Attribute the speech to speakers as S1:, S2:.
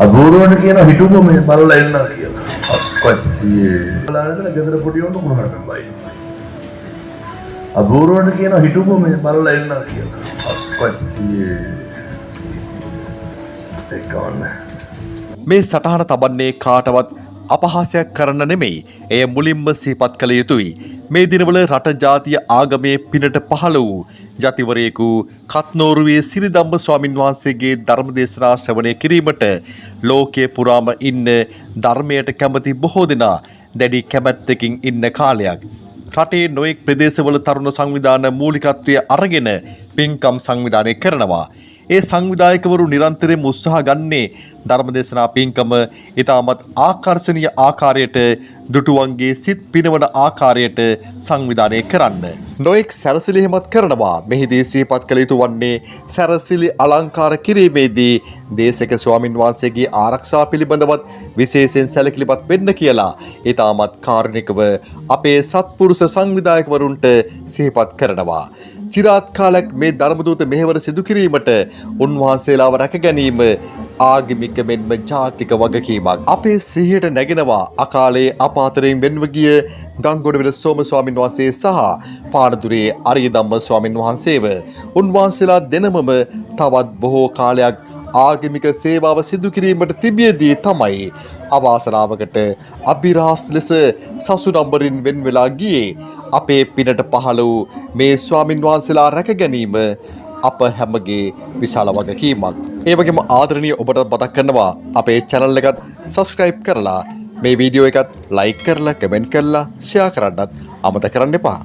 S1: අබූරුවට කියන හිටුම මේ බලලා එන්න කියලා. අප්පච්චියේ. බලන්න ගෙදර පොඩි උණු කුණහරපෙන් බයි. අබූරුවට කියන හිටුම මේ බලලා එන්න කියලා. අප්පච්චියේ. ඒක ඕනේ.
S2: මේ සටහන තබන්නේ කාටවත් අපහාසයක් කරන්න නෙමෙයි. එය මුලින්ම සිහිපත් කළ යුතුයි. මේ දිනවල රට ජාතිය ආගමේ පිනට පහළ වූ ජතිවරයෙකු කත්නෝරුවේ සිරිදම්ම ස්වාමින් වහන්සේගේ ධර්ම දේශනා ශ්‍රවණය කිරීමට ලෝකයේ පුරාම ඉන්න ධර්මයට කැමති බොහෝ දෙනා දැඩි කැමැත්තකින් ඉන්න කාලයක්. රටේ නොයෙක් ප්‍රදේශවල තරුණ සංවිධාන මූලිකත්වය අරගෙන පින්කම් සංවිධානය කරනවා. ඒ සංවිධායකවරු නිරන්තරයෙන් උත්සාහ ගන්නේ ධර්මදේශනා පින්කම ඉතාමත් ආකර්ශනීය ආකාරයට දුටුවන්ගේ සිත් පිනවන ආකාරයට සංවිධානය කරන්න. නොඑක් සැරසිලි හිමත් කරනවා. මෙහිදී සිහිපත් කළ යුතු වන්නේ සැරසිලි අලංකාර කිරීමේදී දේශක ස්වාමින් වහන්සේගේ ආරක්ෂා පිළිබඳවත් විශේෂයෙන් සැලකිලිමත් වෙන්න කියලා ඉතාමත් කාරුණිකව අපේ සත්පුරුෂ සංවිධායකවරුන්ට සිහිපත් කරනවා. චිරාත් කාලයක් මේ ධර්මදූත මෙහෙවර සිදු කිරීමට උන්වහන්සේලාව රැක ගැනීම ආගමික මෙන්ම ජාතික වගකීමක්. අපේ සිහියට නැගෙනවා අකාලේ අපාතරයෙන් වෙන්ව ගිය ගංගොඩවිල සෝම ස්වාමින් වහන්සේ සහ පානදුරේ අරියදම්ම ස්වාමින් වහන්සේව. උන්වහන්සේලා දෙනමම තවත් බොහෝ කාලයක් ආගමික සේවාව සිදු කිරීමට තිබියදී තමයි අවාසනාවකට අභිරහස් ලෙස සසුනම්බරින් වෙන් වෙලා ගියේ. අපේ පිනට පහළ වූ මේ ස්වාමින් වහන්සේලා රැක ගැනීම අප හැමගේ විශාල වගකීමක්. ඒ වගේම ආදරණීය ඔබට මතක් කරනවා අපේ channel එකත් subscribe කරලා මේ වීඩියෝ එකත් like කරලා comment කරලා share කරන්නත් අමතක කරන්න එපා.